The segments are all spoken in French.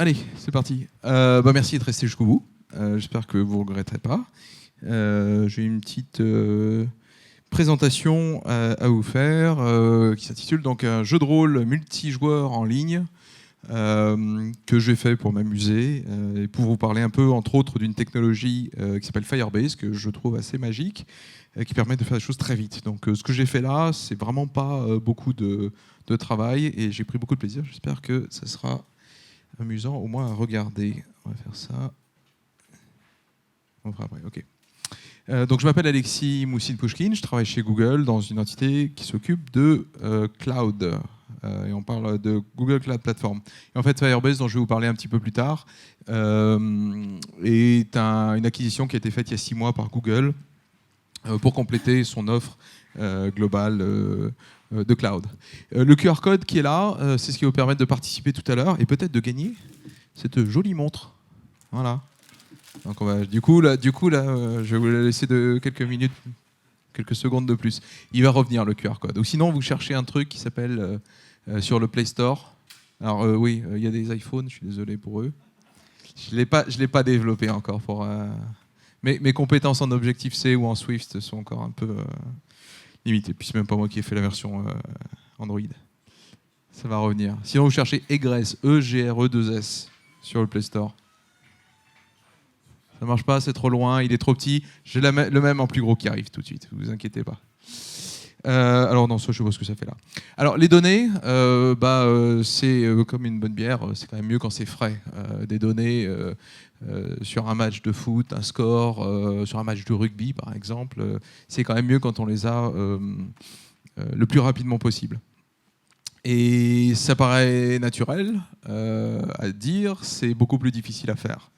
Allez, c'est parti. Merci d'être resté jusqu'au bout. J'espère que vous ne regretterez pas. J'ai une petite présentation à vous faire qui s'intitule donc un jeu de rôle multijoueur en ligne que j'ai fait pour m'amuser et pour vous parler un peu, entre autres, d'une technologie qui s'appelle Firebase, que je trouve assez magique, qui permet de faire des choses très vite. Donc ce que j'ai fait là, c'est vraiment pas beaucoup de travail et j'ai pris beaucoup de plaisir. J'espère que ça sera amusant au moins à regarder. On va faire ça. On fera après, ok. Donc je m'appelle Alexis Moussine-Pouchkine, je travaille chez Google dans une entité qui s'occupe de cloud. Et on parle de Google Cloud Platform. Et en fait, Firebase, dont je vais vous parler un petit peu plus tard, est une acquisition qui a été faite il y a 6 mois par Google pour compléter son offre globale de cloud. Le QR code qui est là, c'est ce qui va vous permettre de participer tout à l'heure et peut-être de gagner cette jolie montre. Voilà. Donc du coup, là, je vais vous la laisser de quelques minutes, quelques secondes de plus. Il va revenir le QR code. Ou sinon, vous cherchez un truc qui s'appelle sur le Play Store. Alors oui, il y a des iPhones. Je suis désolé pour eux. Je l'ai pas développé encore pour. Mes compétences en Objective-C ou en Swift sont encore un peu limitées. Puis c'est même pas moi qui ai fait la version Android. Ça va revenir. Sinon, vous cherchez Egress, E-G-R-E-2-S sur le Play Store. Ça marche pas, c'est trop loin, il est trop petit. J'ai le même en plus gros qui arrive tout de suite, vous inquiétez pas. Alors non, ça, je sais pas ce que ça fait là. Alors les données, c'est comme une bonne bière, c'est quand même mieux quand c'est frais. Des données sur un match de foot, un score, sur un match de rugby par exemple, c'est quand même mieux quand on les a le plus rapidement possible. Et ça paraît naturel à dire, c'est beaucoup plus difficile à faire.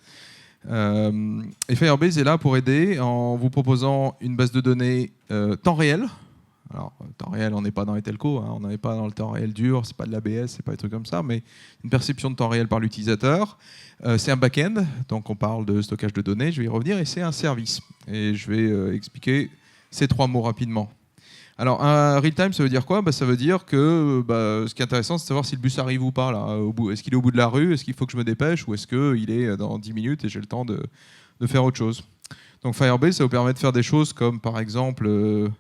Et Firebase est là pour aider en vous proposant une base de données temps réel. Alors, temps réel, on n'est pas dans les telcos, hein, on n'est pas dans le temps réel dur, c'est pas de l'ABS, c'est pas des trucs comme ça, mais une perception de temps réel par l'utilisateur. C'est un back-end, donc on parle de stockage de données, je vais y revenir, et c'est un service. Et je vais expliquer ces 3 mots rapidement. Alors, un real-time, ça veut dire quoi ? Ça veut dire que ce qui est intéressant, c'est de savoir si le bus arrive ou pas. Là, est-ce qu'il est au bout de la rue ? Est-ce qu'il faut que je me dépêche ? Ou est-ce qu'il est dans 10 minutes et j'ai le temps de faire autre chose ? Donc Firebase, ça vous permet de faire des choses comme, par exemple,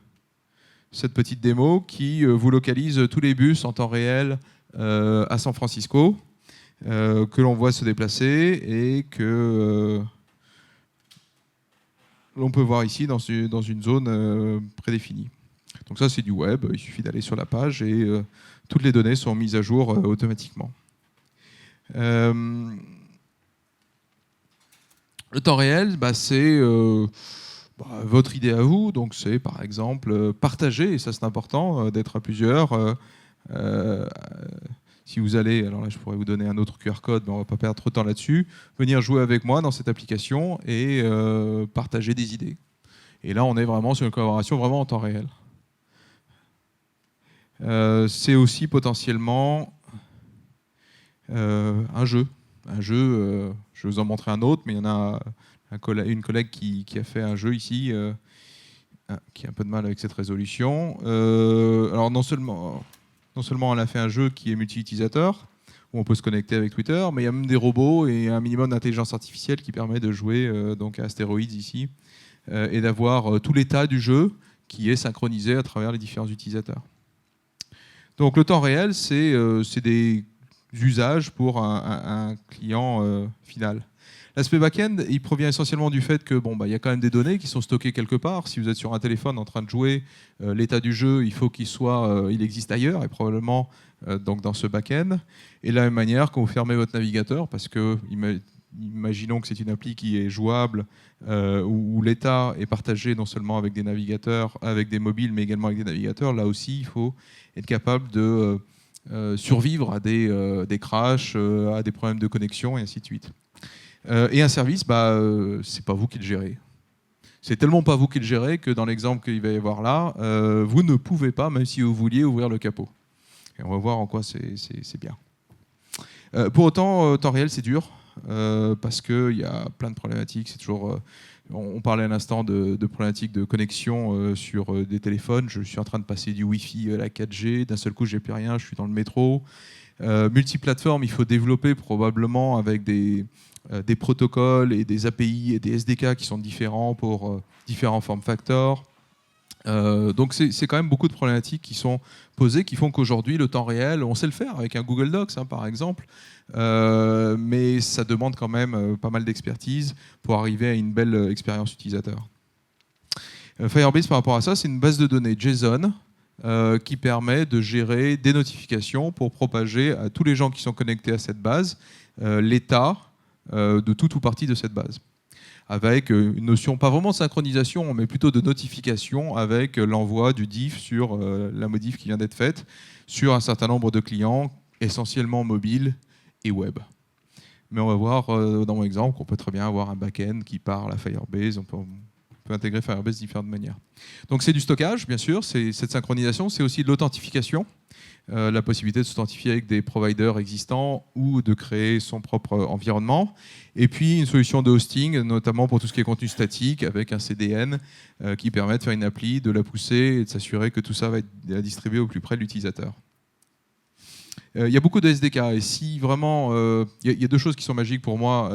cette petite démo qui vous localise tous les bus en temps réel à San Francisco, que l'on voit se déplacer et que l'on peut voir ici dans une zone prédéfinie. Donc ça, c'est du web. Il suffit d'aller sur la page et toutes les données sont mises à jour automatiquement. Le temps réel, c'est votre idée à vous. Donc c'est par exemple partager, et ça c'est important, d'être à plusieurs. Si vous allez, alors là je pourrais vous donner un autre QR code, mais on ne va pas perdre trop de temps là-dessus, venir jouer avec moi dans cette application et partager des idées. Et là, on est vraiment sur une collaboration vraiment en temps réel. C'est aussi potentiellement un jeu. Je vais vous en montrer un autre, mais il y en a une collègue qui a fait un jeu ici, qui a un peu de mal avec cette résolution. Alors non seulement elle a fait un jeu qui est multi-utilisateur, où on peut se connecter avec Twitter, mais il y a même des robots et un minimum d'intelligence artificielle qui permet de jouer donc à Astéroïdes ici, et d'avoir tout l'état du jeu qui est synchronisé à travers les différents utilisateurs. Donc le temps réel, c'est des usages pour un client final. L'aspect back-end, il provient essentiellement du fait que y a quand même des données qui sont stockées quelque part. Si vous êtes sur un téléphone en train de jouer, l'état du jeu, il faut il existe ailleurs et probablement donc dans ce back-end. Et de la même manière, quand vous fermez votre navigateur, parce que imaginons que c'est une appli qui est jouable, où l'état est partagé non seulement avec des navigateurs, avec des mobiles, mais également avec des navigateurs, là aussi, il faut être capable de survivre à des crashs, à des problèmes de connexion, et ainsi de suite. Et un service, c'est pas vous qui le gérez. C'est tellement pas vous qui le gérez que dans l'exemple qu'il va y avoir là, vous ne pouvez pas, même si vous vouliez, ouvrir le capot. Et on va voir en quoi c'est bien. Pour autant, temps réel, c'est dur, parce qu'il y a plein de problématiques. C'est toujours, on parlait à l'instant de problématiques de connexion sur des téléphones. Je suis en train de passer du Wi-Fi à la 4G. D'un seul coup, j'ai plus rien. Je suis dans le métro. Multiplateforme, il faut développer probablement avec des protocoles et des API et des SDK qui sont différents pour différents form factors. Donc c'est quand même beaucoup de problématiques qui sont posées, qui font qu'aujourd'hui, le temps réel, on sait le faire avec un Google Docs, hein, par exemple, mais ça demande quand même pas mal d'expertise pour arriver à une belle expérience utilisateur. Firebase, par rapport à ça, c'est une base de données JSON qui permet de gérer des notifications pour propager à tous les gens qui sont connectés à cette base l'état de tout ou partie de cette base, avec une notion, pas vraiment de synchronisation, mais plutôt de notification, avec l'envoi du diff sur la modif qui vient d'être faite sur un certain nombre de clients, essentiellement mobiles et web. Mais on va voir dans mon exemple qu'on peut très bien avoir un back-end qui parle à Firebase, on peut intégrer Firebase de différentes manières. Donc c'est du stockage, bien sûr, c'est cette synchronisation, c'est aussi de l'authentification, la possibilité de s'authentifier avec des providers existants ou de créer son propre environnement. Et puis une solution de hosting, notamment pour tout ce qui est contenu statique, avec un CDN qui permet de faire une appli, de la pousser et de s'assurer que tout ça va être distribué au plus près de l'utilisateur. Il y a beaucoup de SDK et si vraiment, il y a deux choses qui sont magiques pour moi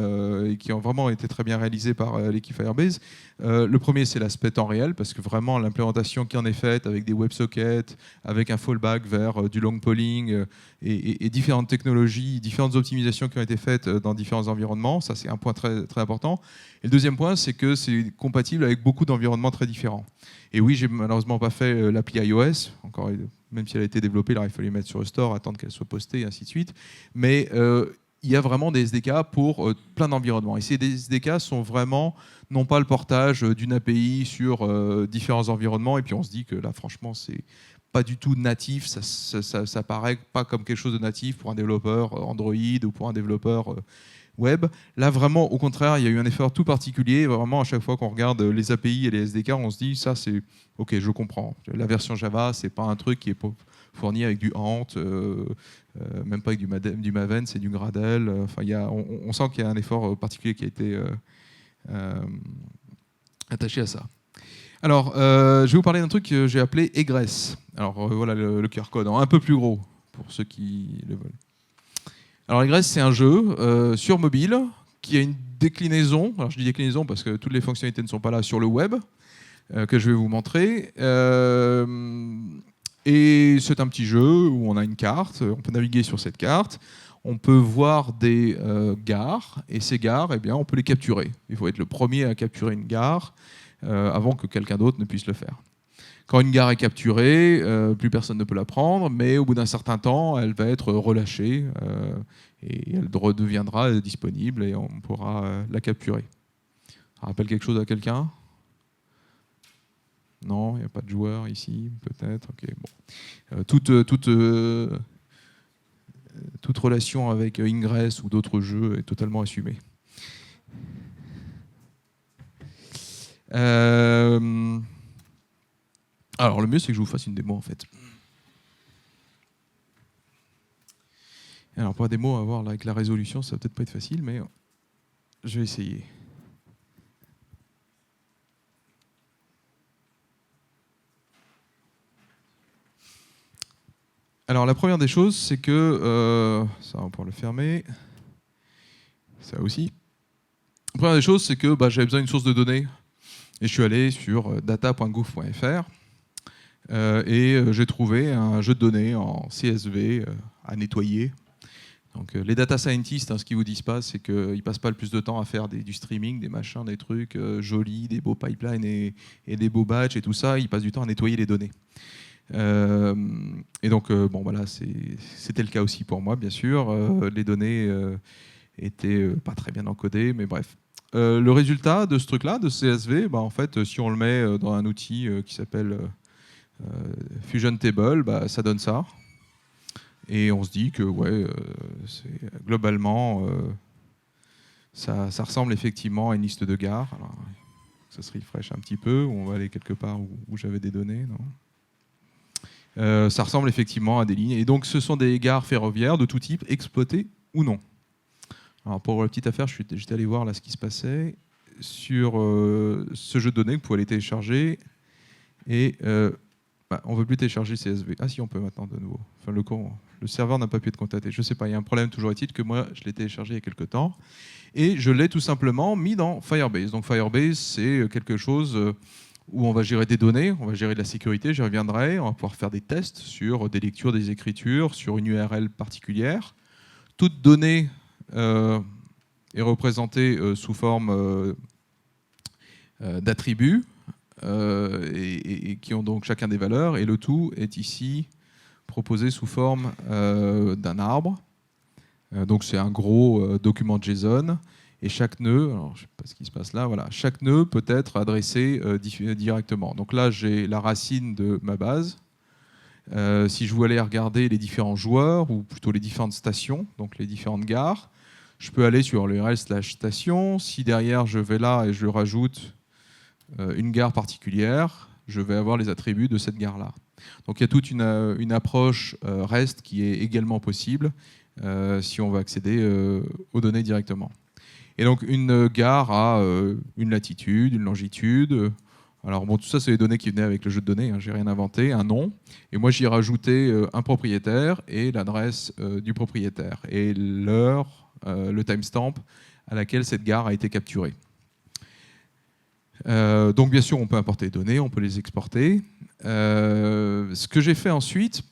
et qui ont vraiment été très bien réalisées par l'équipe Firebase. Le premier, c'est l'aspect temps réel, parce que vraiment l'implémentation qui en est faite avec des WebSockets, avec un fallback vers du long polling et différentes technologies, différentes optimisations qui ont été faites dans différents environnements, ça c'est un point très, très important. Et le deuxième point, c'est que c'est compatible avec beaucoup d'environnements très différents. Et oui, j'ai malheureusement pas fait l'appli iOS, encore même si elle a été développée, là, il fallait mettre sur le store, attendre qu'elle soit postée, et ainsi de suite. Mais il y a vraiment des SDK pour plein d'environnements. Et ces SDK sont vraiment, non pas le portage d'une API sur différents environnements, et puis on se dit que là, franchement, c'est pas du tout natif, ça paraît pas comme quelque chose de natif pour un développeur Android ou pour un développeur web. Là, vraiment, au contraire, il y a eu un effort tout particulier. Vraiment, à chaque fois qu'on regarde les API et les SDK, on se dit, ça, c'est OK, je comprends. La version Java, c'est pas un truc qui est fourni avec du Ant, même pas avec du Maven, c'est du Gradle. Enfin, on sent qu'il y a un effort particulier qui a été attaché à ça. Alors, je vais vous parler d'un truc que j'ai appelé Egress. Alors, voilà le QR code, un peu plus gros, pour ceux qui le veulent. Alors Egress, c'est un jeu sur mobile qui a une déclinaison. Alors je dis déclinaison parce que toutes les fonctionnalités ne sont pas là sur le web, que je vais vous montrer. Et c'est un petit jeu où on a une carte, on peut naviguer sur cette carte, on peut voir des gares, et ces gares, eh bien, on peut les capturer. Il faut être le premier à capturer une gare avant que quelqu'un d'autre ne puisse le faire. Quand une gare est capturée, plus personne ne peut la prendre, mais au bout d'un certain temps, elle va être relâchée et elle redeviendra disponible et on pourra la capturer. Ça rappelle quelque chose à quelqu'un ? Non, il n'y a pas de joueur ici, peut-être. Okay, bon. Toute relation avec Ingress ou d'autres jeux est totalement assumée. Alors le mieux c'est que je vous fasse une démo en fait. Alors pour la démo, on va voir là, avec la résolution, ça va peut-être pas être facile, mais je vais essayer. Alors la première des choses, c'est que ça on va pouvoir le fermer. Ça aussi. La première des choses, c'est que j'avais besoin d'une source de données et je suis allé sur data.gouv.fr. Et j'ai trouvé un jeu de données en CSV à nettoyer. Donc, les data scientists, ce qu'ils vous disent pas, c'est qu'ils ne passent pas le plus de temps à faire du streaming, des machins, des trucs jolis, des beaux pipelines et des beaux batchs et tout ça. Ils passent du temps à nettoyer les données. Et donc, bon, voilà, c'était le cas aussi pour moi, bien sûr. Les données étaient pas très bien encodées, mais bref. Le résultat de ce truc-là, de CSV, en fait, si on le met dans un outil qui s'appelle Fusion Table, ça donne ça. Et on se dit que ouais, globalement, ça ressemble effectivement à une liste de gares. Alors, ça se refresh un petit peu, on va aller quelque part où j'avais des données. Non, ça ressemble effectivement à des lignes. Et donc ce sont des gares ferroviaires de tout type, exploitées ou non. Alors pour la petite affaire, j'étais allé voir là ce qui se passait sur ce jeu de données que vous pouvez aller télécharger. Et on ne veut plus télécharger CSV. Ah si, on peut maintenant de nouveau. Enfin, le cours, le serveur n'a pas pu être contacté. Je ne sais pas, il y a un problème, toujours est-il que moi, je l'ai téléchargé il y a quelques temps. Et je l'ai tout simplement mis dans Firebase. Donc Firebase, c'est quelque chose où on va gérer des données, on va gérer de la sécurité, j'y reviendrai, on va pouvoir faire des tests sur des lectures, des écritures, sur une URL particulière. Toute donnée est représentée sous forme d'attributs et qui ont donc chacun des valeurs, et le tout est ici proposé sous forme d'un arbre. Donc c'est un gros document JSON, et chaque nœud, alors je ne sais pas ce qui se passe là, voilà, chaque nœud peut être adressé directement. Donc là j'ai la racine de ma base. Si je voulais aller regarder les différents joueurs, ou plutôt les différentes stations, donc les différentes gares, je peux aller sur l'URL/station. Si derrière je vais là et je rajoute une gare particulière, je vais avoir les attributs de cette gare-là. Donc il y a toute une approche REST qui est également possible si on veut accéder aux données directement. Et donc une gare a une latitude, une longitude. Alors bon, tout ça c'est les données qui venaient avec le jeu de données, hein, j'ai rien inventé, un nom. Et moi j'y ai rajouté un propriétaire et l'adresse du propriétaire et l'heure, le timestamp à laquelle cette gare a été capturée. Donc bien sûr on peut importer les données, on peut les exporter. Ce que j'ai fait ensuite,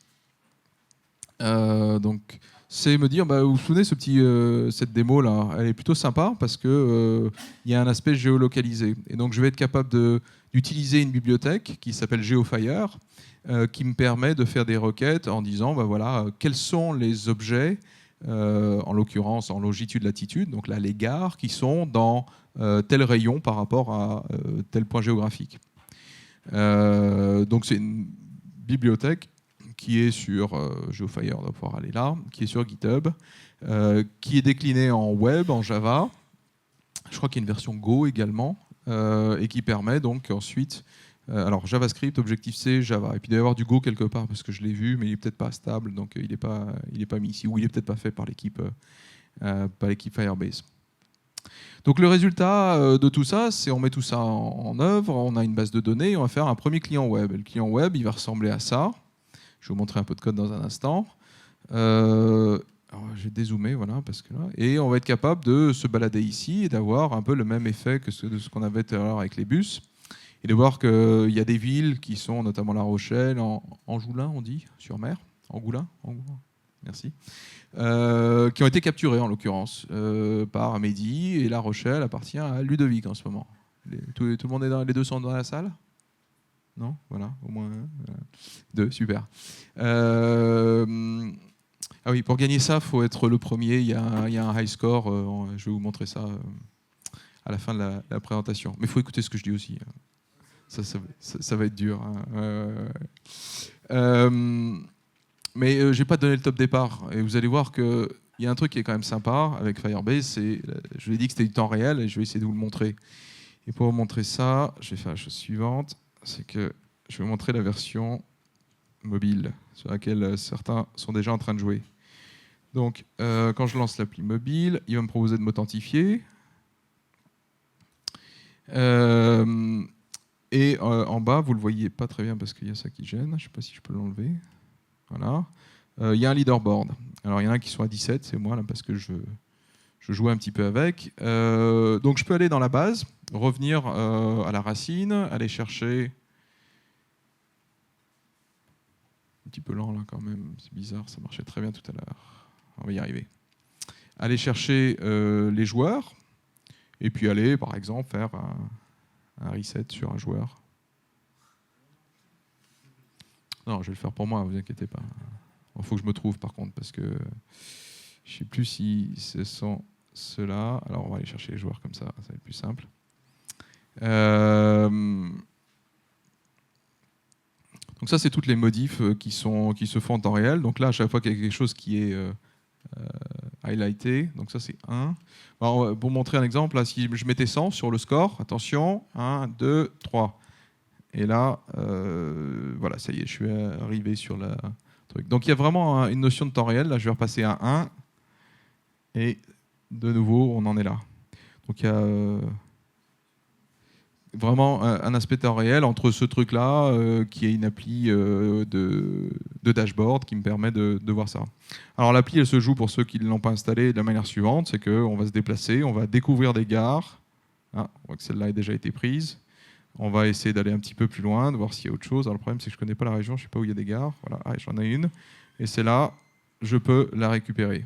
donc, c'est me dire, vous vous souvenez, cette démo là, elle est plutôt sympa parce que il y a un aspect géolocalisé. Et donc je vais être capable d'utiliser une bibliothèque qui s'appelle GeoFire, qui me permet de faire des requêtes en disant, voilà, quels sont les objets, en l'occurrence en longitude, latitude, donc là les gares qui sont dans tel rayon par rapport à tel point géographique. Donc c'est une bibliothèque qui est sur GeoFire, on va pouvoir aller là, qui est sur GitHub, qui est déclinée en web, en Java. Je crois qu'il y a une version Go également, et qui permet donc ensuite, alors JavaScript, Objective-C, Java. Et puis il doit y avoir du Go quelque part, parce que je l'ai vu, mais il n'est peut-être pas stable, donc il n'est pas mis ici, ou il n'est peut-être pas fait par l'équipe Firebase. Donc le résultat de tout ça, c'est on met tout ça en œuvre, on a une base de données, et on va faire un premier client web. Et le client web, il va ressembler à ça. Je vais vous montrer un peu de code dans un instant. Alors, je vais dézoomer, voilà, parce que là, et on va être capable de se balader ici et d'avoir un peu le même effet que de ce qu'on avait tout à l'heure avec les bus, et de voir qu'il y a des villes qui sont notamment La Rochelle, Angoulins, on dit, sur mer, Angoulins, merci, qui ont été capturées en l'occurrence par Mehdi, et La Rochelle appartient à Ludovic en ce moment. Tout le monde est les deux sont dans la salle ? Non, voilà, au moins deux, super. Ah oui, pour gagner ça, il faut être le premier. Il y a un high score. Je vais vous montrer ça à la fin de la présentation. Mais il faut écouter ce que je dis aussi. Ça va être dur. Mais je n'ai pas donné le top départ. Et vous allez voir qu'il y a un truc qui est quand même sympa avec Firebase. Je vous ai dit que c'était du temps réel et je vais essayer de vous le montrer. Et pour vous montrer ça, je vais faire la chose suivante. C'est que je vais vous montrer la version mobile sur laquelle certains sont déjà en train de jouer. Donc, quand je lance l'appli mobile, il va me proposer de m'authentifier. Et en bas, vous ne le voyez pas très bien parce qu'il y a ça qui gêne. Je ne sais pas si je peux l'enlever. Voilà. Il y a un leaderboard. Alors, il y en a qui sont à 17, c'est moi, là, parce que je jouais un petit peu avec. Donc, je peux aller dans la base, revenir à la racine, aller chercher... Un petit peu lent là quand même, c'est bizarre, ça marchait très bien tout à l'heure. On va y arriver. Aller chercher les joueurs, et puis aller par exemple faire un reset sur un joueur. Non, je vais le faire pour moi, ne vous inquiétez pas. Il faut que je me trouve par contre, parce que je ne sais plus si ce sont ceux-là. Alors on va aller chercher les joueurs comme ça va être plus simple. Donc ça, c'est toutes les modifs qui se font en temps réel. Donc là, à chaque fois qu'il y a quelque chose qui est highlighté, donc ça c'est 1. Alors, pour montrer un exemple, là, si je mettais 100 sur le score, attention, 1, 2, 3. Et là, voilà, ça y est, je suis arrivé sur le truc. Donc il y a vraiment une notion de temps réel. Là, je vais repasser à 1. Et de nouveau, on en est là. Donc il y a... vraiment un aspect temps réel entre ce truc-là, qui est une appli de dashboard qui me permet de voir ça. Alors l'appli, elle se joue pour ceux qui ne l'ont pas installée de la manière suivante, c'est qu'on va se déplacer, on va découvrir des gares. Ah, on voit que celle-là a déjà été prise. On va essayer d'aller un petit peu plus loin, de voir s'il y a autre chose. Alors le problème, c'est que je ne connais pas la région, je ne sais pas où il y a des gares. Voilà, ah, j'en ai une. Et c'est là, je peux la récupérer.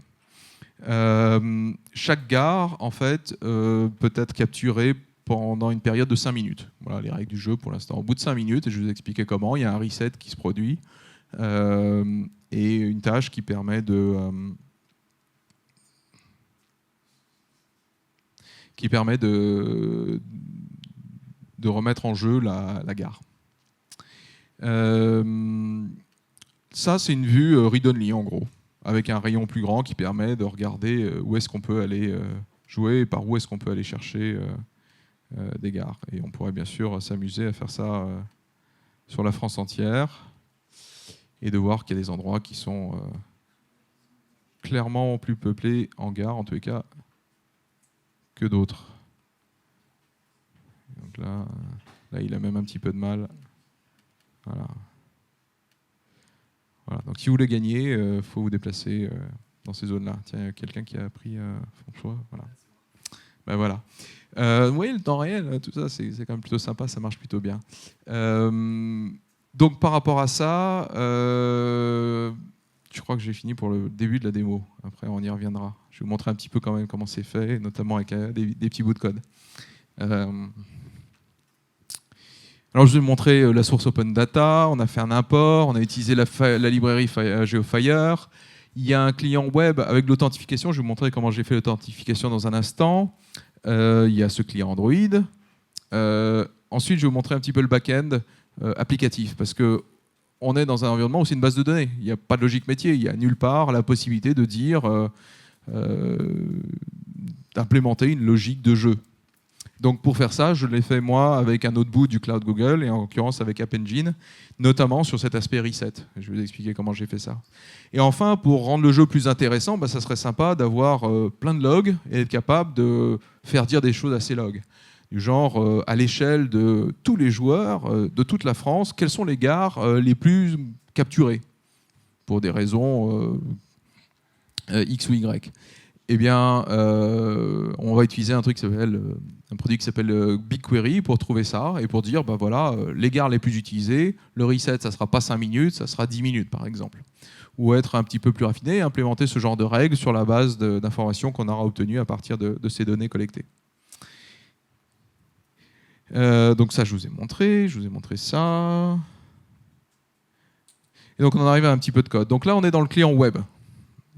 Chaque gare, en fait, peut être capturée pendant une période de 5 minutes. Voilà les règles du jeu pour l'instant. Au bout de 5 minutes, et je vais vous expliquer comment, il y a un reset qui se produit et une tâche qui permet de remettre en jeu la gare. Ça, c'est une vue read-only, en gros, avec un rayon plus grand qui permet de regarder où est-ce qu'on peut aller jouer et par où est-ce qu'on peut aller chercher des gares. Et on pourrait bien sûr s'amuser à faire ça sur la France entière et de voir qu'il y a des endroits qui sont clairement plus peuplés en gare, en tous les cas, que d'autres. Donc là, il a même un petit peu de mal. Voilà. Voilà. Donc si vous voulez gagner, il faut vous déplacer dans ces zones-là. Tiens, il y a quelqu'un qui a pris son choix. Voilà. Ben voilà. Oui, le temps réel, tout ça, c'est quand même plutôt sympa, ça marche plutôt bien. Donc par rapport à ça, je crois que j'ai fini pour le début de la démo. Après, on y reviendra. Je vais vous montrer un petit peu quand même comment c'est fait, notamment avec des petits bouts de code. Alors je vais vous montrer la source Open Data, on a fait un import, on a utilisé la librairie GeoFire. Il y a un client web avec l'authentification, je vais vous montrer comment j'ai fait l'authentification dans un instant. Il y a ce client Android. Ensuite, je vais vous montrer un petit peu le back-end applicatif, parce qu'on est dans un environnement où c'est une base de données. Il n'y a pas de logique métier, il n'y a nulle part la possibilité de dire d'implémenter une logique de jeu. Donc pour faire ça, je l'ai fait moi avec un autre bout du cloud Google, et en l'occurrence avec App Engine, notamment sur cet aspect reset. Je vais vous expliquer comment j'ai fait ça. Et enfin, pour rendre le jeu plus intéressant, ça serait sympa d'avoir plein de logs et être capable de faire dire des choses à ces logs. Du genre, à l'échelle de tous les joueurs de toute la France, quelles sont les gares les plus capturées pour des raisons X ou Y. Eh bien, on va utiliser un produit qui s'appelle BigQuery pour trouver ça et pour dire, voilà, les gares les plus utilisées, le reset, ça ne sera pas 5 minutes, ça sera 10 minutes, par exemple. Ou être un petit peu plus raffiné et implémenter ce genre de règles sur la base d'informations qu'on aura obtenues à partir de ces données collectées. Donc ça, je vous ai montré ça. Et donc on en arrive à un petit peu de code. Donc là, on est dans le client web.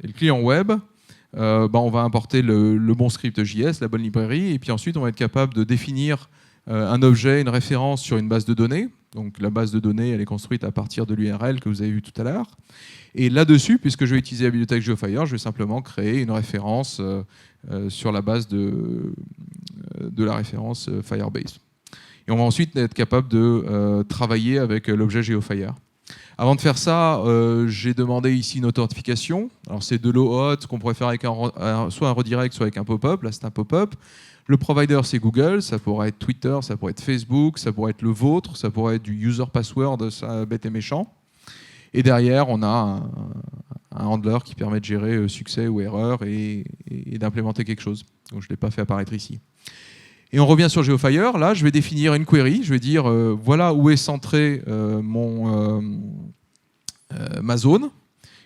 Et le client web, on va importer le bon script JS, la bonne librairie, et puis ensuite on va être capable de définir un objet, une référence sur une base de données. Donc la base de données, elle est construite à partir de l'URL que vous avez vu tout à l'heure. Et là-dessus, puisque je vais utiliser la bibliothèque GeoFire, je vais simplement créer une référence sur la base de la référence Firebase. Et on va ensuite être capable de travailler avec l'objet GeoFire. Avant de faire ça, j'ai demandé ici une authentification. Alors c'est de l'OAuth qu'on pourrait faire avec soit un redirect, soit avec un pop-up. Là, c'est un pop-up. Le provider, c'est Google. Ça pourrait être Twitter, ça pourrait être Facebook, ça pourrait être le vôtre, ça pourrait être du user password, ça bête et méchant. Et derrière, on a un handler qui permet de gérer succès ou erreur et d'implémenter quelque chose. Donc je ne l'ai pas fait apparaître ici. Et on revient sur GeoFire. Là, je vais définir une query. Je vais dire, voilà où est centrée ma zone,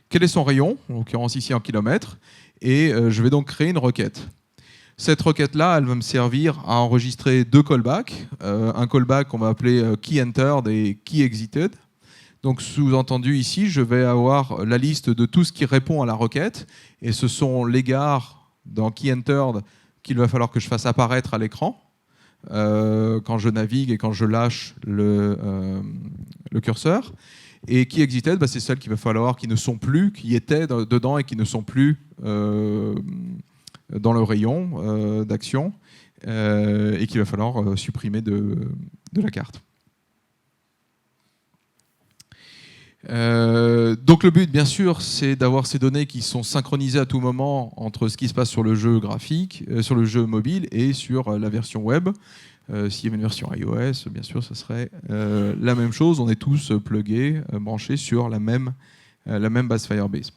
quel est son rayon, en l'occurrence ici en kilomètres, et je vais donc créer une requête. Cette requête-là, elle va me servir à enregistrer 2 callbacks. Un callback qu'on va appeler key entered et key exited. Donc sous-entendu ici, je vais avoir la liste de tout ce qui répond à la requête, et ce sont les gares dans key entered qu'il va falloir que je fasse apparaître à l'écran quand je navigue et quand je lâche le curseur. Et qui exited, c'est celles qu'il va falloir qui ne sont plus, qui étaient dedans et qui ne sont plus dans le rayon d'action et qu'il va falloir supprimer de la carte. Donc le but, bien sûr, c'est d'avoir ces données qui sont synchronisées à tout moment entre ce qui se passe sur le jeu graphique, sur le jeu mobile et sur la version web. S'il y avait une version iOS, bien sûr, ce serait la même chose. On est tous plugués, branchés sur la même base Firebase.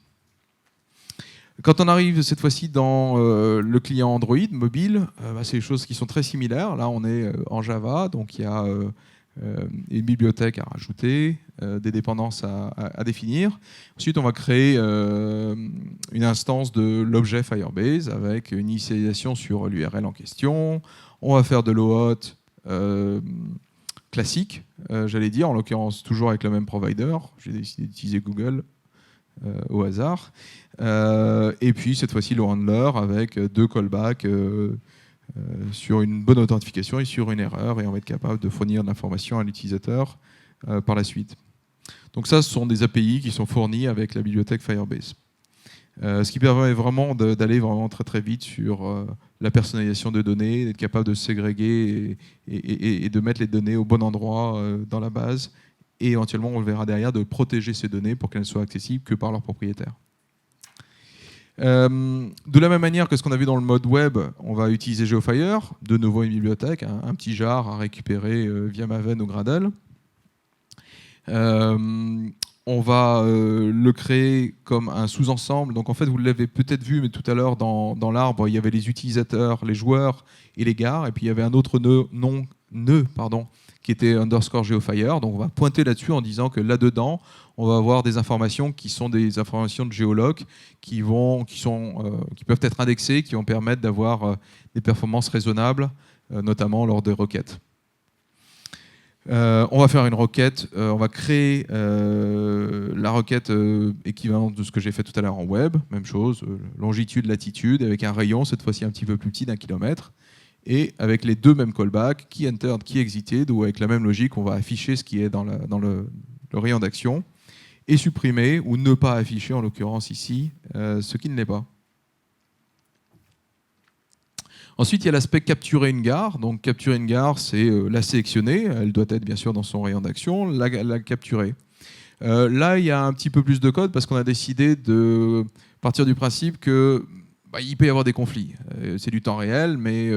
Quand on arrive cette fois-ci dans le client Android mobile, c'est des choses qui sont très similaires. Là, on est en Java, donc il y a une bibliothèque à rajouter, des dépendances à définir. Ensuite, on va créer une instance de l'objet Firebase avec une initialisation sur l'URL en question. On va faire de l'OAuth classique, j'allais dire, en l'occurrence toujours avec le même provider. J'ai décidé d'utiliser Google au hasard. Et puis cette fois-ci le handler avec 2 callbacks sur une bonne authentification et sur une erreur, et on va être capable de fournir de l'information à l'utilisateur par la suite. Donc ça, ce sont des API qui sont fournis avec la bibliothèque Firebase. Ce qui permet vraiment d'aller vraiment très très vite sur la personnalisation de données, d'être capable de ségréguer et de mettre les données au bon endroit dans la base, et éventuellement, on le verra derrière, de protéger ces données pour qu'elles ne soient accessibles que par leurs propriétaires. De la même manière que ce qu'on a vu dans le mode web, on va utiliser GeoFire, de nouveau une bibliothèque, un petit jar à récupérer via Maven ou Gradle. On va le créer comme un sous-ensemble. Donc en fait, vous l'avez peut-être vu, mais tout à l'heure dans l'arbre, il y avait les utilisateurs, les joueurs et les gares, et puis il y avait un autre nœud, qui était underscore GeoFire. Donc on va pointer là-dessus en disant que là-dedans, on va avoir des informations qui sont des informations de géoloc qui peuvent être indexées, qui vont permettre d'avoir des performances raisonnables, notamment lors des requêtes. On va faire une requête, on va créer la requête équivalente de ce que j'ai fait tout à l'heure en web, même chose, longitude, latitude, avec un rayon, cette fois-ci un petit peu plus petit, d'1 kilomètre, et avec les 2 mêmes callbacks, qui entered, qui exited, ou avec la même logique, on va afficher ce qui est dans le rayon d'action, et supprimer, ou ne pas afficher, en l'occurrence ici, ce qui ne l'est pas. Ensuite, il y a l'aspect capturer une gare. Donc, capturer une gare, c'est la sélectionner. Elle doit être bien sûr dans son rayon d'action, la capturer. Là, il y a un petit peu plus de code parce qu'on a décidé de partir du principe que il peut y avoir des conflits. C'est du temps réel, mais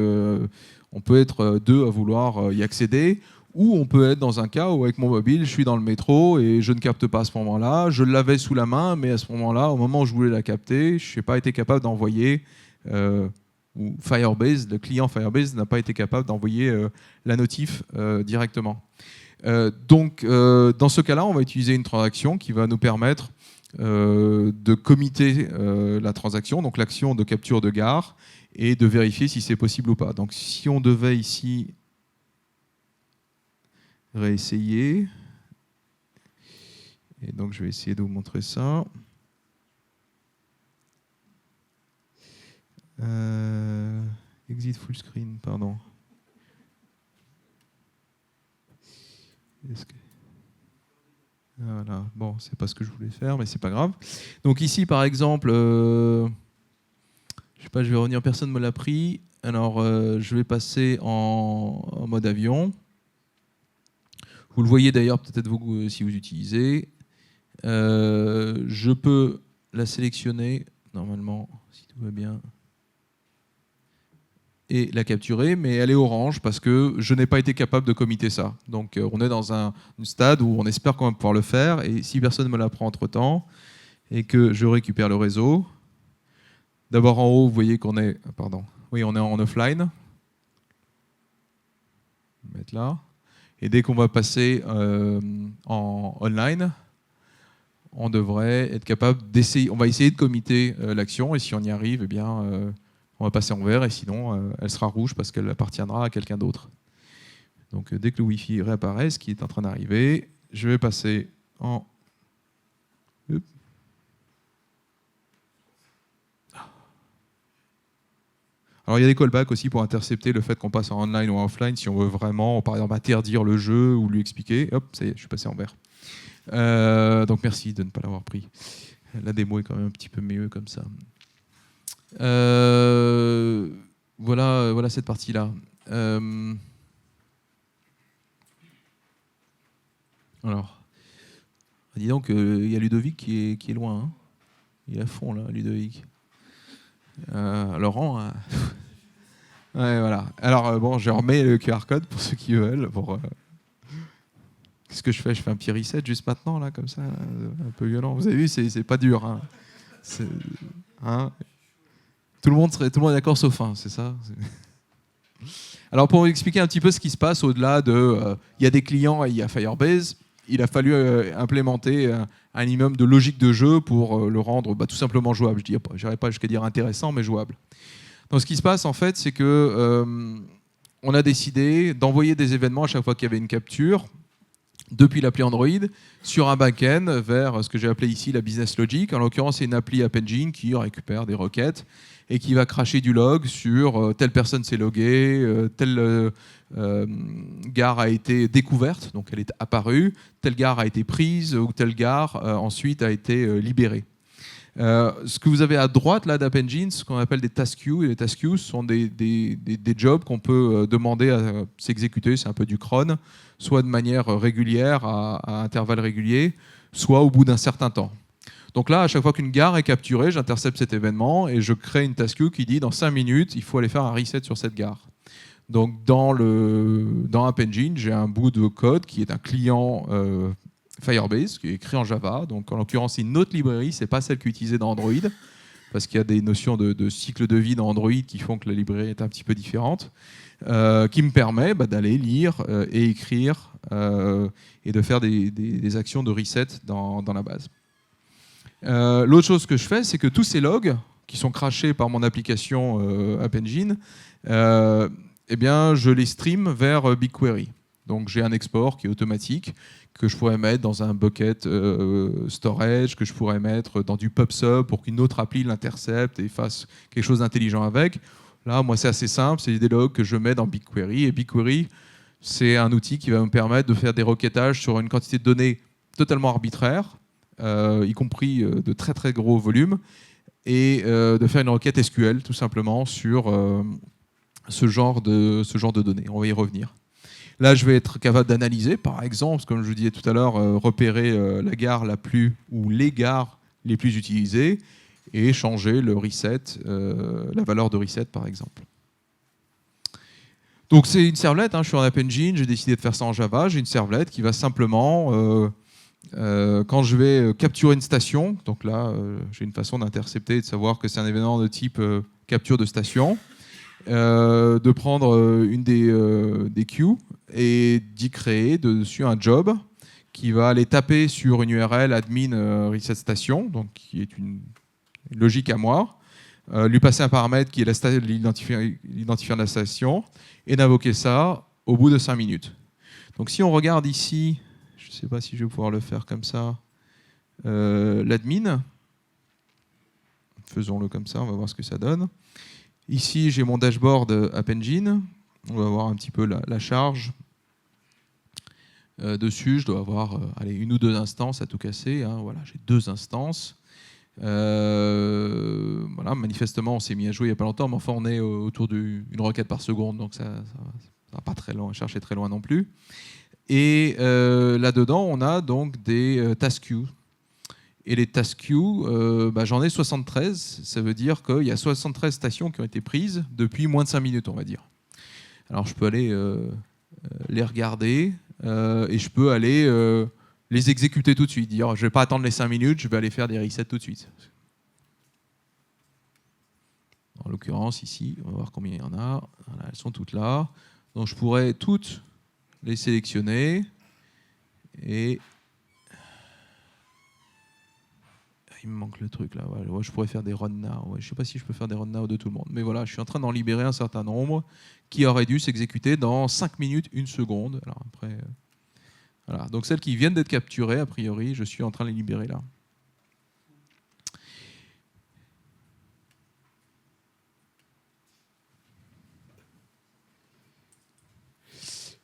on peut être 2 à vouloir y accéder. Ou on peut être dans un cas où, avec mon mobile, je suis dans le métro et je ne capte pas à ce moment-là. Je l'avais sous la main, mais à ce moment-là, au moment où je voulais la capter, je n'ai pas été capable d'envoyer... ou Firebase, le client Firebase n'a pas été capable d'envoyer la notif directement. Donc, dans ce cas-là, on va utiliser une transaction qui va nous permettre de committer la transaction, donc l'action de capture de gare, et de vérifier si c'est possible ou pas. Donc, si on devait ici réessayer, et donc je vais essayer de vous montrer ça. Exit full screen, pardon. Voilà, bon, c'est pas ce que je voulais faire, mais c'est pas grave. Donc ici, par exemple, je sais pas, je vais revenir, personne ne me l'a pris. Alors, je vais passer en mode avion. Vous le voyez d'ailleurs, peut-être vous, si vous utilisez. Je peux la sélectionner, normalement, si tout va bien, et la capturer, mais elle est orange parce que je n'ai pas été capable de committer ça. Donc on est dans un stade où on espère quand même pouvoir le faire, et si personne ne me l'apprend entre-temps, et que je récupère le réseau, d'abord en haut, vous voyez qu'on est... Pardon. Oui, on est en offline. On va mettre là. Et dès qu'on va passer en online, on devrait être capable d'essayer... On va essayer de committer l'action, et si on y arrive, eh bien... on va passer en vert, et sinon, elle sera rouge parce qu'elle appartiendra à quelqu'un d'autre. Donc, dès que le Wi-Fi réapparaît, ce qui est en train d'arriver, je vais passer en... Alors, il y a des callbacks aussi pour intercepter le fait qu'on passe en online ou en offline, si on veut vraiment, par exemple, interdire le jeu ou lui expliquer. Hop, ça y est, je suis passé en vert. Donc, merci de ne pas l'avoir pris. La démo est quand même un petit peu mieux comme ça. Voilà cette partie-là. Alors, dis donc, il y a Ludovic qui est loin. Hein. Il est à fond, là, Ludovic. Laurent, Ouais, voilà. Alors, bon, je remets le QR code pour ceux qui veulent. Qu'est-ce que je fais? Je fais un petit reset juste maintenant, là, comme ça, un peu violent. Vous avez vu, c'est pas dur. Hein. Hein, tout le monde est d'accord sauf un, c'est ça? Alors, pour vous expliquer un petit peu ce qui se passe au-delà de... Il y a des clients et il y a Firebase. Il a fallu implémenter un minimum de logique de jeu pour le rendre tout simplement jouable. Je n'irai pas jusqu'à dire intéressant, mais jouable. Donc, ce qui se passe, en fait, c'est que on a décidé d'envoyer des événements à chaque fois qu'il y avait une capture depuis l'appli Android sur un back-end vers ce que j'ai appelé ici la business logic. En l'occurrence, c'est une appli App Engine qui récupère des requêtes et qui va cracher du log sur telle personne s'est loguée, telle gare a été découverte, donc elle est apparue, telle gare a été prise ou telle gare ensuite a été libérée. Ce que vous avez à droite là d'App Engine, ce qu'on appelle des task queues, et les task queues sont des jobs qu'on peut demander à s'exécuter, c'est un peu du cron, soit de manière régulière, à intervalles réguliers, soit au bout d'un certain temps. Donc là, à chaque fois qu'une gare est capturée, j'intercepte cet événement et je crée une task queue qui dit dans 5 minutes, il faut aller faire un reset sur cette gare. Donc dans App Engine, j'ai un bout de code qui est un client Firebase, qui est écrit en Java. Donc en l'occurrence, c'est une autre librairie, c'est pas celle qui est utilisée dans Android, parce qu'il y a des notions de cycle de vie dans Android qui font que la librairie est un petit peu différente, qui me permet d'aller lire et écrire et de faire des actions de reset dans la base. L'autre chose que je fais, c'est que tous ces logs qui sont crachés par mon application App Engine, eh bien, je les stream vers BigQuery. Donc j'ai un export qui est automatique, que je pourrais mettre dans un bucket storage, que je pourrais mettre dans du PubSub pour qu'une autre appli l'intercepte et fasse quelque chose d'intelligent avec. Là, moi, c'est assez simple, c'est des logs que je mets dans BigQuery. Et BigQuery, c'est un outil qui va me permettre de faire des requêtages sur une quantité de données totalement arbitraire, y compris de très très gros volumes, et de faire une requête SQL tout simplement sur ce genre de données. On va y revenir. Là, je vais être capable d'analyser, par exemple, comme je vous disais tout à l'heure, repérer la gare ou les gares les plus utilisées et changer le reset, la valeur de reset, par exemple. Donc c'est une servlette, je suis en App Engine, j'ai décidé de faire ça en Java. J'ai une servlette qui va simplement, quand je vais capturer une station, donc là, j'ai une façon d'intercepter et de savoir que c'est un événement de type capture de station, de prendre une des queues et d'y créer dessus un job qui va aller taper sur une URL admin reset station, donc qui est une logique à moi, lui passer un paramètre qui est l'identifiant de la station et d'invoquer ça au bout de 5 minutes. Donc si on regarde ici, je ne sais pas si je vais pouvoir le faire comme ça, l'admin, faisons-le comme ça, on va voir ce que ça donne. Ici, j'ai mon dashboard App Engine. On va voir un petit peu la charge. Dessus, je dois avoir une ou deux instances à tout casser. Voilà, j'ai 2 instances. Voilà, manifestement, on s'est mis à jouer il n'y a pas longtemps, mais enfin, on est autour d'une requête par seconde, donc ça va pas très loin, chercher très loin non plus. Et là-dedans, on a donc des task queues. Et les task queues, j'en ai 73. Ça veut dire qu'il y a 73 stations qui ont été prises depuis moins de 5 minutes, on va dire. Alors, je peux aller les regarder et je peux aller les exécuter tout de suite. Dire, je ne vais pas attendre les 5 minutes, je vais aller faire des resets tout de suite. En l'occurrence, ici, on va voir combien il y en a. Voilà, elles sont toutes là. Donc, je pourrais toutes les sélectionner et... Il me manque le truc là. Ouais, je pourrais faire des run now. Ouais, je ne sais pas si je peux faire des run now de tout le monde. Mais voilà, je suis en train d'en libérer un certain nombre qui auraient dû s'exécuter dans 5 minutes, 1 seconde. Alors après, voilà. Donc celles qui viennent d'être capturées, a priori, je suis en train de les libérer là.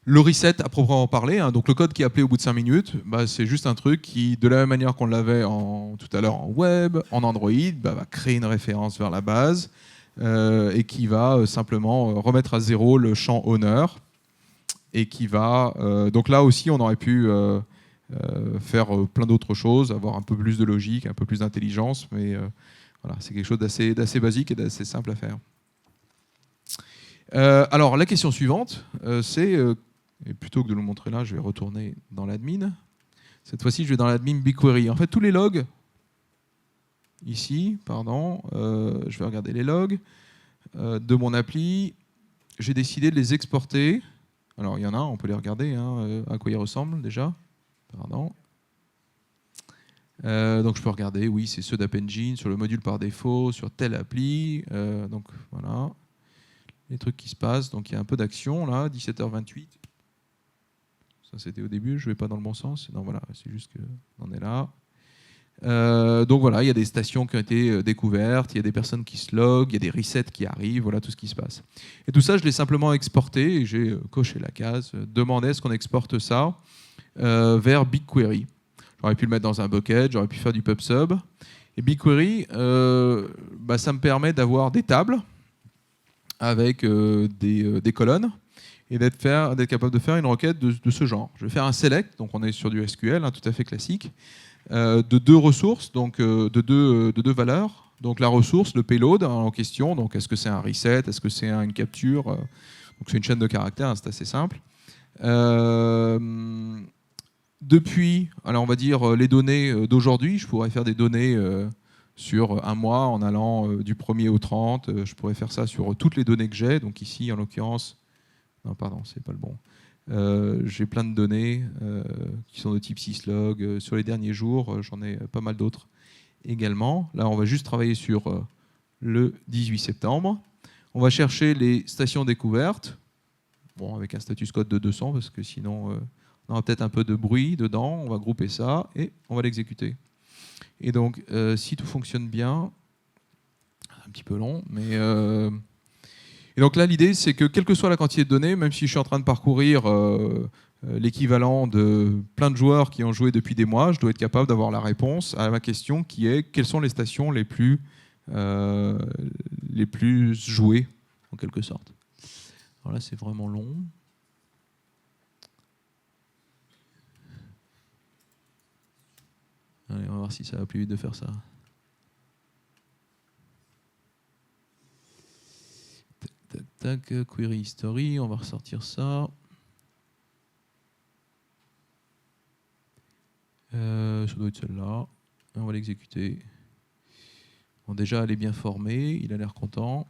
Le reset à proprement parler, donc le code qui est appelé au bout de 5 minutes, c'est juste un truc qui, de la même manière qu'on l'avait tout à l'heure en web, en Android, va créer une référence vers la base et qui va simplement remettre à zéro le champ owner et qui va... donc là aussi, on aurait pu faire plein d'autres choses, avoir un peu plus de logique, un peu plus d'intelligence, mais voilà, c'est quelque chose d'assez basique et d'assez simple à faire. Alors, la question suivante, c'est, et plutôt que de le montrer là, je vais retourner dans l'admin. Cette fois-ci, je vais dans l'admin BigQuery. En fait, tous les logs, ici, pardon, je vais regarder les logs de mon appli. J'ai décidé de les exporter. Alors, il y en a, on peut les regarder, hein, à quoi ils ressemblent déjà. Pardon. Donc, je peux regarder, oui, c'est ceux d'App Engine, sur le module par défaut, sur telle appli. Donc, voilà. Les trucs qui se passent. Donc, il y a un peu d'action, là, 17h28. Ça, c'était au début, je ne vais pas dans le bon sens. Non, voilà, c'est juste qu'on en est là. Donc voilà, il y a des stations qui ont été découvertes, il y a des personnes qui se loguent, il y a des resets qui arrivent, voilà tout ce qui se passe. Et tout ça, je l'ai simplement exporté et j'ai coché la case, demandé à ce qu'on exporte ça vers BigQuery. J'aurais pu le mettre dans un bucket, j'aurais pu faire du PubSub. Et BigQuery, ça me permet d'avoir des tables avec des colonnes et d'être capable de faire une requête de ce genre. Je vais faire un select, donc on est sur du SQL, hein, tout à fait classique. De deux ressources, donc de deux valeurs. Donc la ressource, le payload en question, donc est-ce que c'est un reset, est-ce que c'est une capture, donc c'est une chaîne de caractères, hein, c'est assez simple. Depuis, alors on va dire les données d'aujourd'hui, je pourrais faire des données sur un mois en allant du 1er au 30, je pourrais faire ça sur toutes les données que j'ai, donc ici en l'occurrence, non pardon, c'est pas le bon. J'ai plein de données qui sont de type syslog. Sur les derniers jours, j'en ai pas mal d'autres également. Là, on va juste travailler sur le 18 septembre. On va chercher les stations découvertes, bon, avec un status code de 200, parce que sinon, on aura peut-être un peu de bruit dedans. On va grouper ça et on va l'exécuter. Et donc, si tout fonctionne bien, un petit peu long, mais... Et donc là, l'idée, c'est que quelle que soit la quantité de données, même si je suis en train de parcourir l'équivalent de plein de joueurs qui ont joué depuis des mois, je dois être capable d'avoir la réponse à ma question qui est quelles sont les stations les plus jouées, en quelque sorte. Alors là, c'est vraiment long. Allez, on va voir si ça va plus vite de faire ça. Tac, query history, on va ressortir ça. Ça doit être celle-là. On va l'exécuter. Bon, déjà, elle est bien formée, il a l'air content.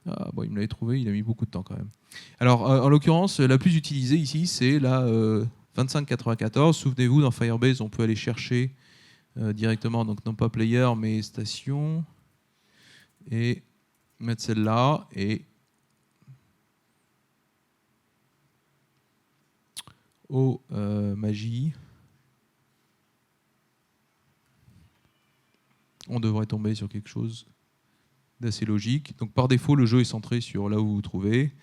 Ah, bon, il me l'avait trouvé, il a mis beaucoup de temps quand même. Alors, en l'occurrence, la plus utilisée ici, c'est la 2594. Souvenez-vous, dans Firebase, on peut aller chercher directement, donc non pas player, mais station, et mettre celle-là, et magie, on devrait tomber sur quelque chose d'assez logique. Donc par défaut, le jeu est centré sur là où vous vous trouvez,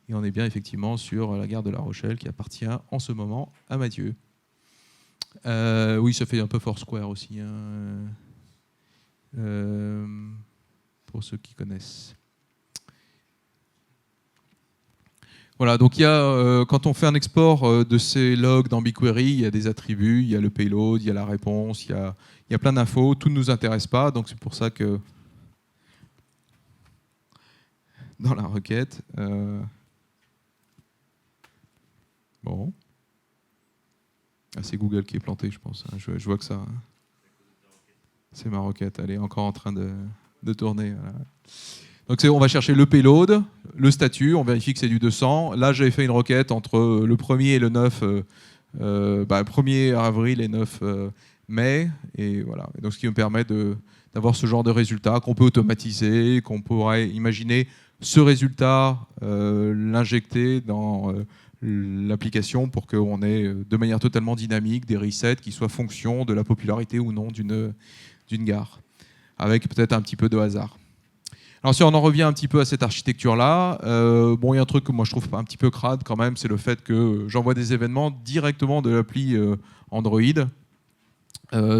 et on est bien effectivement sur la gare de La Rochelle qui appartient en ce moment à Mathieu. Oui, ça fait un peu Foursquare aussi, hein. Pour ceux qui connaissent. Voilà, donc il y a, quand on fait un export de ces logs dans BigQuery, il y a des attributs, il y a le payload, il y a la réponse, il y a plein d'infos, tout ne nous intéresse pas, donc c'est pour ça que dans la requête, bon, ah, c'est Google qui est planté, je pense, hein. Je vois que ça, c'est ma requête, elle est encore en train de tourner. Voilà. Donc on va chercher le payload, le statut, on vérifie que c'est du 200. Là, j'avais fait une requête entre le 1er et le 9, 1er avril et 9 mai. Et voilà. Et donc, ce qui me permet d'avoir ce genre de résultat qu'on peut automatiser, qu'on pourrait imaginer ce résultat, l'injecter dans l'application pour qu'on ait de manière totalement dynamique des resets qui soient fonction de la popularité ou non d'une gare, avec peut-être un petit peu de hasard. Alors si on en revient un petit peu à cette architecture-là, bon, il y a un truc que moi je trouve un petit peu crade quand même, c'est le fait que j'envoie des événements directement de l'appli Android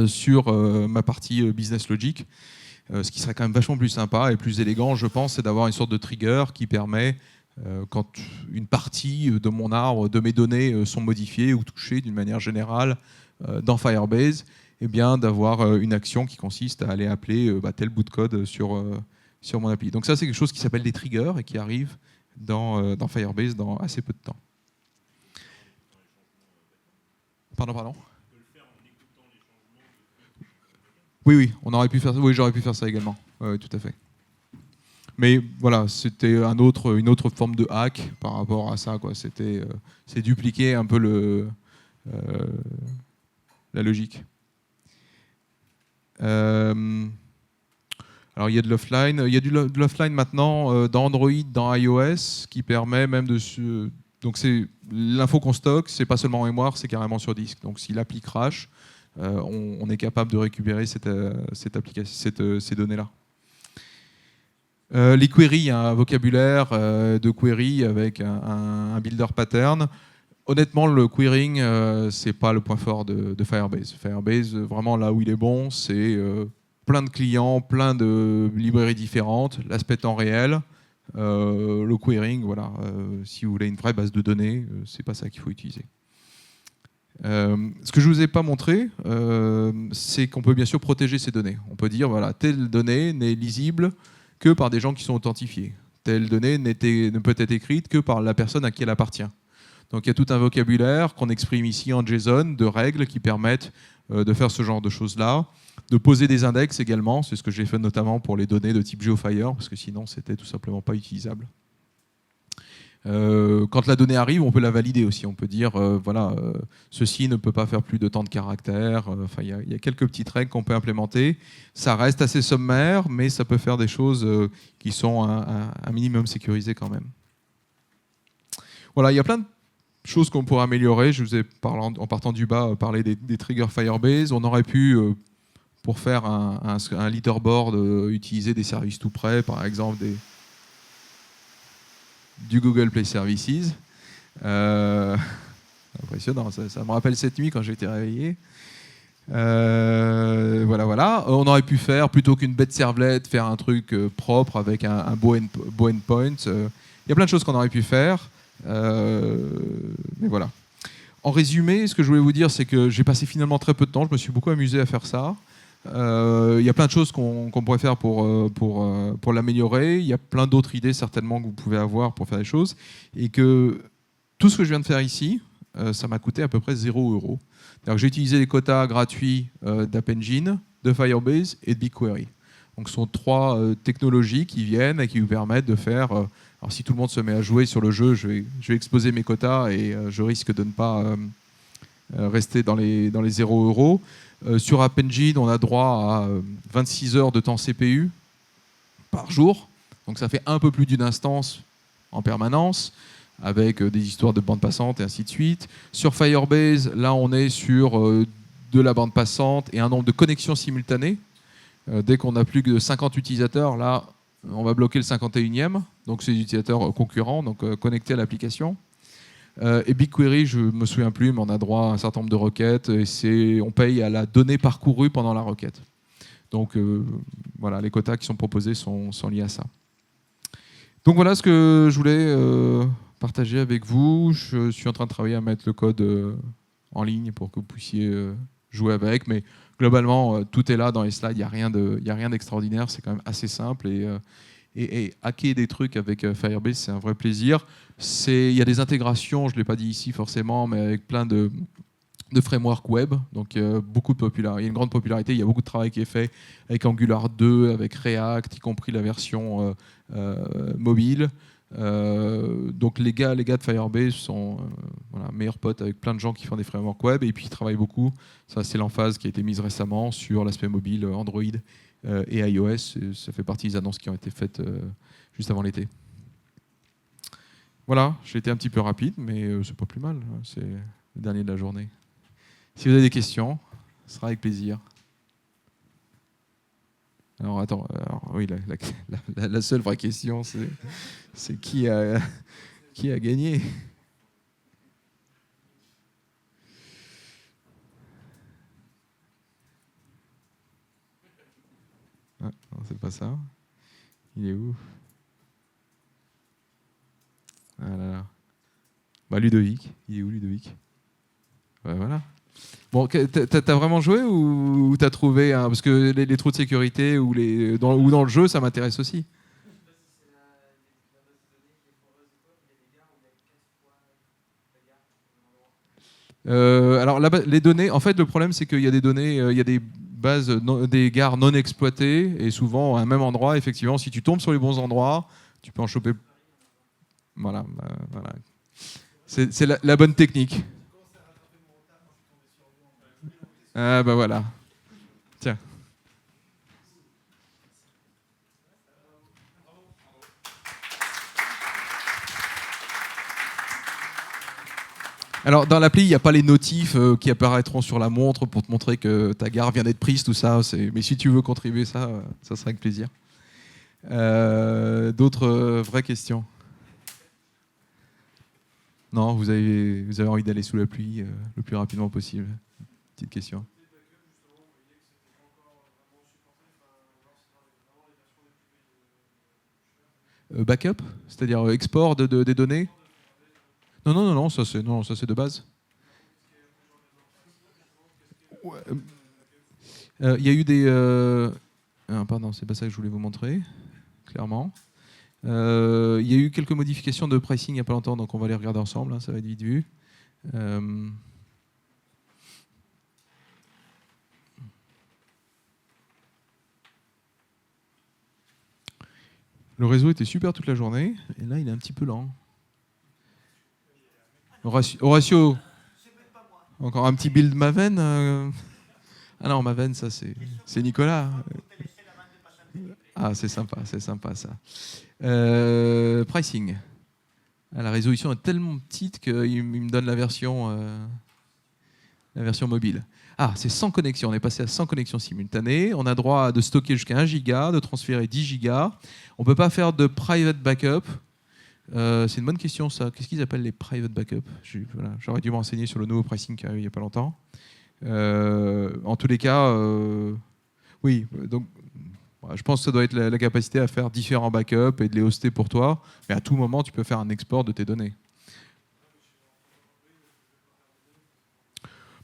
sur ma partie Business Logic. Ce qui serait quand même vachement plus sympa et plus élégant, je pense, c'est d'avoir une sorte de trigger qui permet, quand une partie de mon arbre, de mes données sont modifiées ou touchées d'une manière générale dans Firebase, eh bien d'avoir une action qui consiste à aller appeler tel bout de code sur mon appli. Donc ça, c'est quelque chose qui s'appelle des triggers et qui arrive dans Firebase dans assez peu de temps. Pardon. Oui, on aurait pu faire. Oui, j'aurais pu faire ça également. Oui, tout à fait. Mais voilà, c'était une autre forme de hack par rapport à ça, quoi. C'est dupliquer un peu euh, la logique. Euh, alors il y a de l'offline, il y a de l'offline maintenant dans Android, dans iOS, qui permet même donc c'est l'info qu'on stocke, c'est pas seulement en mémoire, c'est carrément sur disque. Donc si l'appli crash, on est capable de récupérer ces données-là. Les queries, il y a un vocabulaire de query avec un builder pattern. Honnêtement, le querying, c'est pas le point fort de Firebase. Firebase, vraiment là où il est bon, c'est plein de clients, plein de librairies différentes, l'aspect temps réel, le querying, voilà. Si vous voulez une vraie base de données, c'est pas ça qu'il faut utiliser. Ce que je ne vous ai pas montré, c'est qu'on peut bien sûr protéger ces données. On peut dire, voilà, telle donnée n'est lisible que par des gens qui sont authentifiés. Telle donnée ne peut être écrite que par la personne à qui elle appartient. Donc il y a tout un vocabulaire qu'on exprime ici en JSON, de règles qui permettent de faire ce genre de choses-là, de poser des index également, c'est ce que j'ai fait notamment pour les données de type GeoFire, parce que sinon c'était tout simplement pas utilisable. Quand la donnée arrive, on peut la valider aussi. On peut dire, voilà, ceci ne peut pas faire plus de tant de caractères. Enfin, il y a quelques petites règles qu'on peut implémenter. Ça reste assez sommaire, mais ça peut faire des choses qui sont un minimum sécurisées quand même. Voilà, il y a plein de choses qu'on pourrait améliorer. Je vous ai, en partant du bas, parlé des triggers Firebase. On aurait pu, pour faire un leaderboard, utiliser des services tout près, par exemple du Google Play Services. Impressionnant, ça me rappelle cette nuit quand j'ai été réveillé. Voilà. On aurait pu faire, plutôt qu'une bête servlet, faire un truc propre avec un beau endpoint. Il y a plein de choses qu'on aurait pu faire. Mais voilà. En résumé, ce que je voulais vous dire, c'est que j'ai passé finalement très peu de temps. Je me suis beaucoup amusé à faire ça. Il y a plein de choses qu'on pourrait faire pour l'améliorer. Il y a plein d'autres idées certainement que vous pouvez avoir pour faire des choses. Et que tout ce que je viens de faire ici, ça m'a coûté à peu près 0 €. J'ai utilisé les quotas gratuits d'App Engine, de Firebase et de BigQuery. Donc ce sont trois technologies qui viennent et qui vous permettent de faire... alors si tout le monde se met à jouer sur le jeu, je vais exposer mes quotas et je risque de ne pas rester dans les 0 €. Sur App Engine, on a droit à 26 heures de temps CPU par jour. Donc ça fait un peu plus d'une instance en permanence, avec des histoires de bande passante et ainsi de suite. Sur Firebase, là on est sur de la bande passante et un nombre de connexions simultanées. Dès qu'on a plus que 50 utilisateurs, là on va bloquer le 51e, donc c'est des utilisateurs concurrents, donc connectés à l'application. Et BigQuery, je ne me souviens plus, mais on a droit à un certain nombre de requêtes, et on paye à la donnée parcourue pendant la requête. Donc voilà, les quotas qui sont proposés sont liés à ça. Donc voilà ce que je voulais partager avec vous. Je suis en train de travailler à mettre le code en ligne pour que vous puissiez jouer avec, mais globalement, tout est là dans les slides, il n'y a rien d'extraordinaire, c'est quand même assez simple, et hacker des trucs avec Firebase, c'est un vrai plaisir. Il y a des intégrations, je ne l'ai pas dit ici forcément, mais avec plein de frameworks web, donc beaucoup de popularité. Il y a une grande popularité, il y a beaucoup de travail qui est fait avec Angular 2, avec React, y compris la version mobile. Donc les gars de Firebase sont meilleurs potes avec plein de gens qui font des frameworks web, et puis ils travaillent beaucoup. Ça, c'est l'emphase qui a été mise récemment sur l'aspect mobile Android et iOS. Ça fait partie des annonces qui ont été faites juste avant l'été. Voilà, j'ai été un petit peu rapide, mais c'est pas plus mal. C'est le dernier de la journée. Si vous avez des questions, ce sera avec plaisir. Alors attends, oui, la seule vraie question, c'est qui a gagné? Ah, non, c'est pas ça. Il est où? Ah là là. Bah, Ludovic. Il est où, Ludovic? Bah, voilà. Bon, t'as vraiment joué ou t'as trouvé parce que les trous de sécurité ou dans le jeu, ça m'intéresse aussi. Alors les données, en fait, le problème c'est qu'il y a des données, il y a des bases, des gares non exploitées et souvent à un même endroit. Effectivement, si tu tombes sur les bons endroits, tu peux en choper. Voilà, voilà. C'est la bonne technique. Ah bah voilà. Tiens. Alors dans l'appli, il n'y a pas les notifs qui apparaîtront sur la montre pour te montrer que ta gare vient d'être prise, tout ça. Mais si tu veux contribuer ça, ça sera avec plaisir. D'autres vraies questions? Non, vous avez envie d'aller sous la pluie le plus rapidement possible. Petite question. Backup, c'est-à-dire export des données. Non, non, non, non, ça c'est de base. Il y a eu des. Pardon, c'est pas ça que je voulais vous montrer, clairement. Il y a eu quelques modifications de pricing il n'y a pas longtemps, donc on va les regarder ensemble, hein, ça va être vite vu. Le réseau était super toute la journée, et là il est un petit peu lent. Horatio, encore un petit build Maven. Ah non, Maven, ça c'est Nicolas. Ah, c'est sympa ça. Pricing. Ah, la résolution est tellement petite qu'il me donne la version mobile. Ah, c'est 100 connexions. On est passé à 100 connexions simultanées. On a droit de stocker jusqu'à 1 giga, de transférer 10 gigas. On ne peut pas faire de private backup. C'est une bonne question, ça. Qu'est-ce qu'ils appellent les private backup? Voilà, j'aurais dû me renseigner sur le nouveau pricing qui arrive il n'y a pas longtemps. En tous les cas, oui. Donc, je pense que ça doit être la capacité à faire différents backups et de les hoster pour toi. Mais à tout moment, tu peux faire un export de tes données.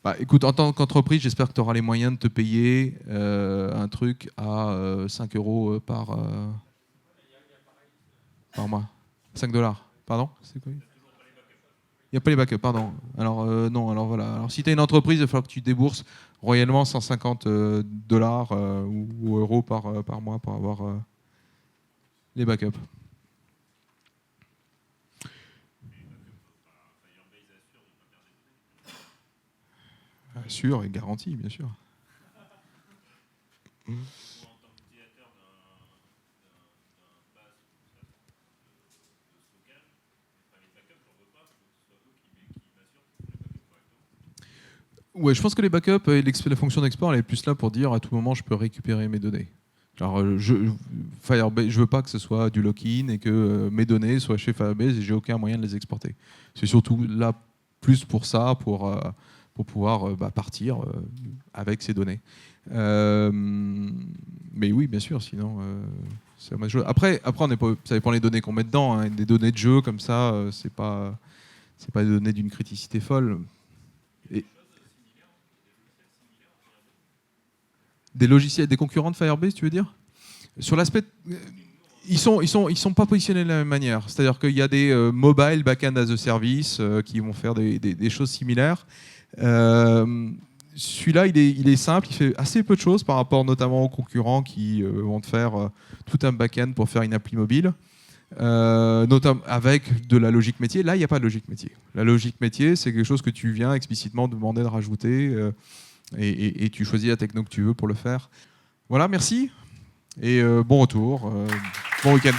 Bah, écoute, en tant qu'entreprise, j'espère que tu auras les moyens de te payer un truc à 5 euros par mois. 5 dollars, pardon? C'est quoi? Il n'y a pas les backups, pardon. Alors, non, alors voilà. Alors, si tu es une entreprise, il va falloir que tu débourses royalement 150 dollars ou euros par mois pour avoir les backups. Sûr et garanti, bien sûr. Ouais, je pense que les backups et la fonction d'export, elle est plus là pour dire à tout moment, je peux récupérer mes données. Alors, Firebase, je veux pas que ce soit du lock-in et que mes données soient chez Firebase et j'ai aucun moyen de les exporter. C'est surtout là plus pour ça, pour pouvoir partir avec ces données. Mais oui, bien sûr, sinon, c'est dommage. Après on est pas, ça dépend des données qu'on met dedans. Hein. Des données de jeu comme ça, c'est pas des données d'une criticité folle. Et des logiciels, des concurrents de Firebase, tu veux dire? Sur l'aspect, ils sont pas positionnés de la même manière. C'est-à-dire qu'il y a des mobile backend as a service qui vont faire des choses similaires. Celui-là, il est simple, il fait assez peu de choses par rapport notamment aux concurrents qui vont te faire tout un back-end pour faire une appli mobile, notamment avec de la logique métier. Là, il n'y a pas de logique métier. La logique métier, c'est quelque chose que tu viens explicitement demander de rajouter et tu choisis la techno que tu veux pour le faire. Voilà, merci et bon retour, bon week-end.